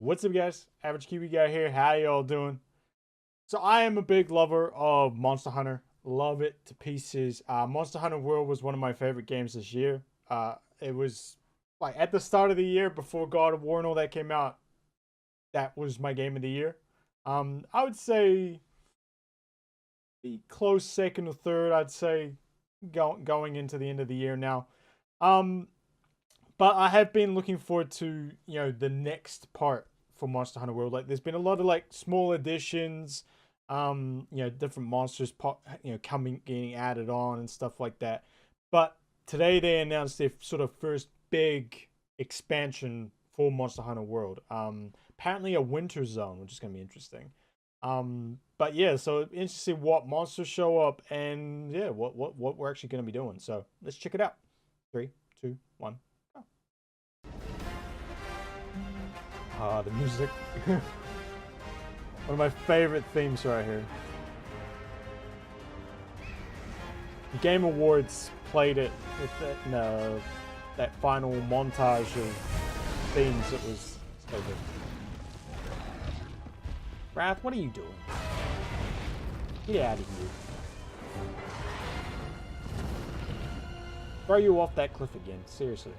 What's up, guys? AverageKiwiGuy here. How y'all doing? So I am a big lover of Monster Hunter. Love it to pieces. Monster Hunter World was one of my favorite games this year. It was like at the start of the year before God of War and all that came out. That was my game of the year. I would say the close second or third. I'd say going into the end of the year now. Um, but I have been looking forward to the next part for Monster Hunter World. Like there's been a lot of like small additions, different monsters coming getting added on and stuff like that. But today they announced their sort of first big expansion for Monster Hunter World. Apparently a winter zone, which is gonna be interesting. But yeah, so interesting what monsters show up and yeah, what we're actually gonna be doing. So let's check it out. Three, two, one. The music. One of my favorite themes right here. The Game Awards played it with that final montage of themes. It was so good. Wrath, what are you doing? Get out of here. Throw you off that cliff again, seriously.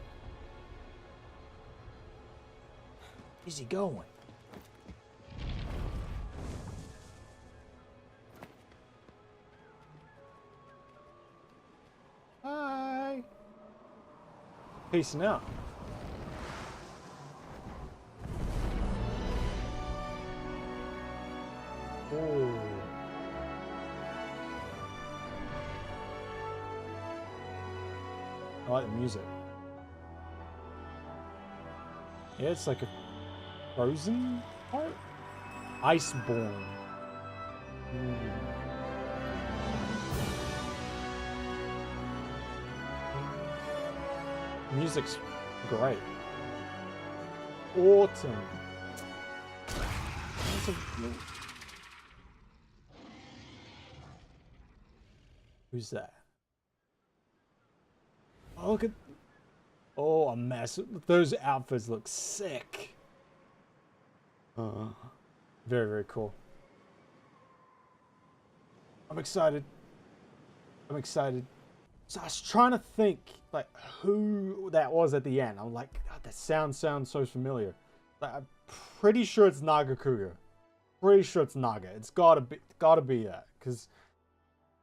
Where's he going? Hi. Peacing out. Oh. I like the music. Yeah, it's like a Frozen part? Iceborne. Music's great. Autumn. Who's that? Oh, look at... Oh, a mess. Those outfits look sick. Very, very cool. I'm excited. I'm excited. So I was trying to think, like, who that was at the end. I'm like, God, that sounds so familiar. Like, I'm pretty sure it's Nagakuga. Pretty sure it's Naga. It's gotta be that, because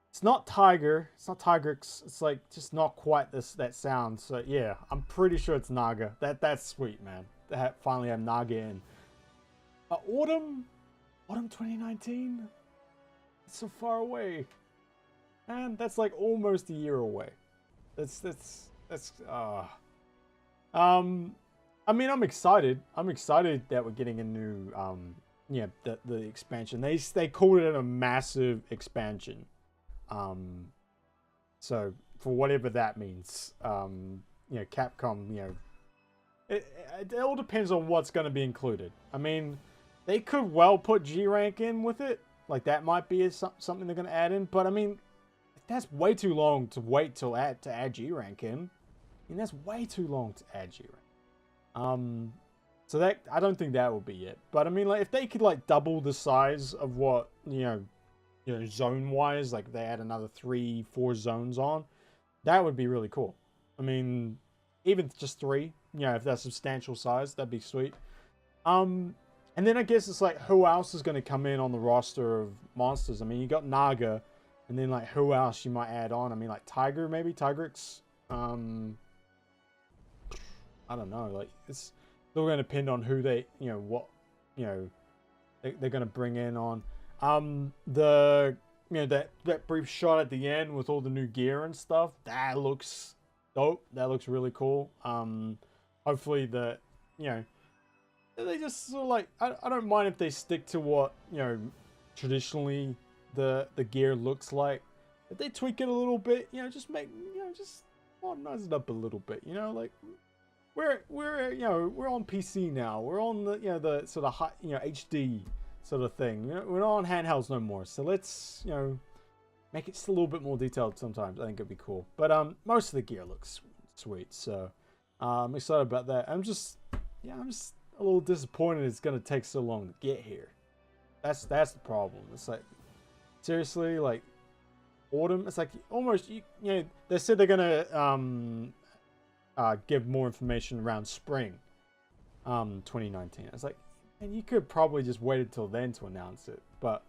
it's not Tiger. It's not Tiger. It's like just not quite that sound. So yeah, I'm pretty sure it's Naga. That's sweet, man. That finally have Naga in. Autumn 2019? It's so far away. Man, that's like almost a year away. I mean, I'm excited. I'm excited that we're getting a new the expansion. They called it a massive expansion. So for whatever that means, Capcom, it all depends on what's going to be included. I mean, they could well put G rank in with it. Like that might be something they're going to add in. But I mean, that's way too long to wait to add G rank in. I mean, that's way too long to add G rank. So that I don't think that will be it. But I mean, like if they could like double the size of what zone wise, like they add another 3-4 zones on, that would be really cool. I mean, even just 3, if that's substantial size, that'd be sweet. And then I guess it's like, who else is going to come in on the roster of monsters? I mean, you got Naga, and then like, who else you might add on? I mean, like Tiger, maybe Tigrix. I don't know. Like, it's still going to depend on who they, what, they're going to bring in on. That brief shot at the end with all the new gear and stuff, that looks dope. That looks really cool. Hopefully they just sort of like, I don't mind if they stick to what traditionally the gear looks like. If they tweak it a little bit, just make just modernize it up a little bit. Like we're on PC now. We're on the the sort of high HD sort of thing. We're not on handhelds no more. So let's make it just a little bit more detailed sometimes. I think it'd be cool. But most of the gear looks sweet. So I'm excited about that. I'm just a little disappointed it's gonna take so long to get here. That's the problem. It's like, seriously, like, autumn. It's like almost you know, they said they're gonna give more information around spring 2019. It's like, and you could probably just wait until then to announce it, but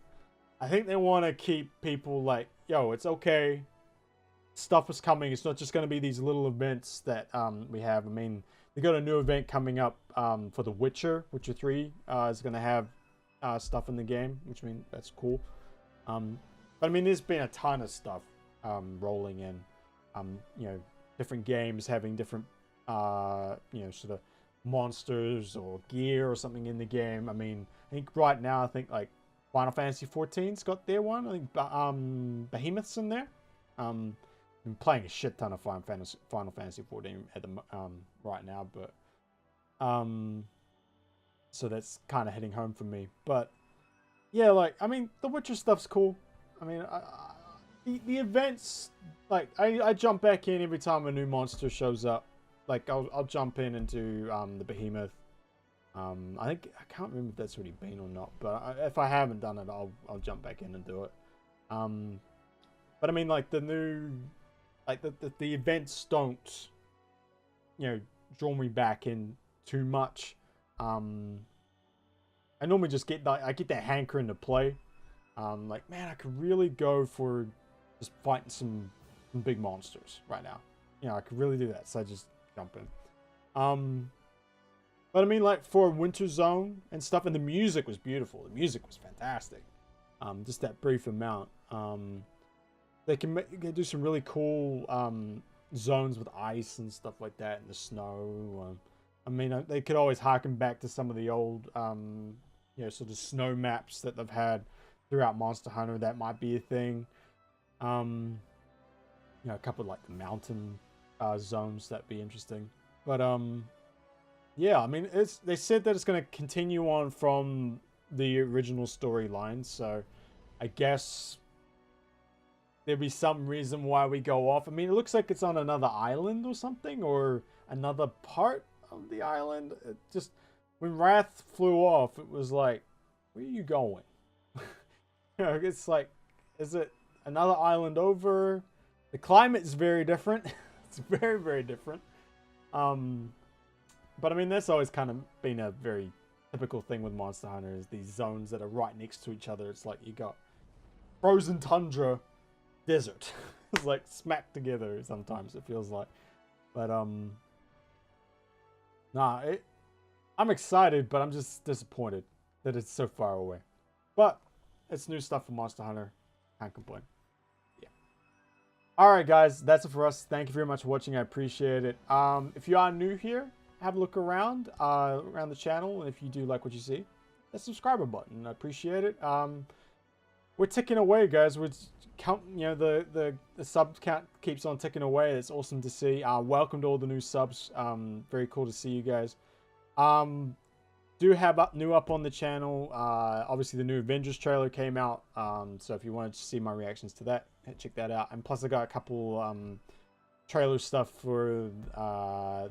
I think they want to keep people like, yo, it's okay, stuff is coming. It's not just going to be these little events that we have. I mean, they got a new event coming up for The Witcher 3 is going to have stuff in the game, which means that's cool. But I mean, there's been a ton of stuff rolling in. You know, different games having different you know, sort of monsters or gear or something in the game. I mean, I think right now, I think like Final Fantasy 14's got their one. I think Behemoth's in there. I'm playing a shit ton of Final Fantasy 14 at the right now, but so that's kind of hitting home for me. But yeah, like, I mean, the Witcher stuff's cool. I mean, the events, like, I jump back in every time a new monster shows up. Like, I'll jump in and do the Behemoth. I can't remember if that's already been or not, but if I haven't done it, I'll jump back in and do it. But I mean, like, the new, like, the events don't, you know, draw me back in too much. I normally just get that, I get that hankering to play. Like, man, I could really go for just fighting some big monsters right now. You know, I could really do that, so I just jump in. But I mean, like, for Winter Zone and stuff, and the music was beautiful. The music was fantastic. Just that brief amount. They can do some really cool zones with ice and stuff like that, and the snow. I mean, they could always harken back to some of the old, you know, sort of snow maps that they've had throughout Monster Hunter. That might be a thing. You know, a couple of, like, the mountain zones, that'd be interesting. But yeah, I mean, they said that it's going to continue on from the original storyline, so I guess there'd be some reason why we go off. I mean, it looks like it's on another island or something, or another part of the island. It just, when Wrath flew off, it was like, where are you going? You know, it's like, is it another island over? The climate is very different. It's very, very different. But I mean, that's always kind of been a very typical thing with Monster Hunter, is these zones that are right next to each other. It's like you got frozen tundra, desert. It's like smacked together sometimes, it feels like. But nah, I'm excited, but I'm just disappointed that it's so far away. But it's new stuff for Monster Hunter. Can't complain. Yeah. Alright guys, that's it for us. Thank you very much for watching. I appreciate it. If you are new here, have a look around the channel, and if you do like what you see, that subscriber button, I appreciate it. We're ticking away, guys. We're counting, you know, the sub count keeps on ticking away. It's awesome to see. Welcome to all the new subs. Very cool to see you guys. Do have new up on the channel. Obviously the new Avengers trailer came out, so if you wanted to see my reactions to that, check that out. And plus I got a couple trailer stuff for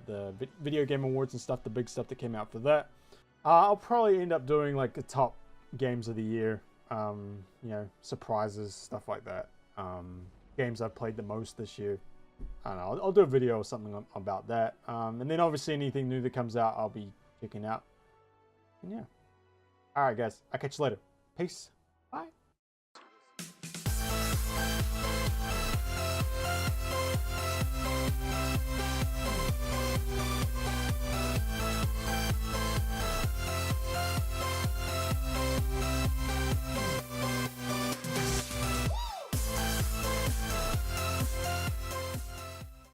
the video game awards and stuff, the big stuff that came out for that. I'll probably end up doing like the top games of the year, you know, surprises, stuff like that. Games I've played the most this year. I don't know, I'll do a video or something about that. And then obviously anything new that comes out, I'll be checking out. And yeah. Alright guys, I'll catch you later. Peace. Bye.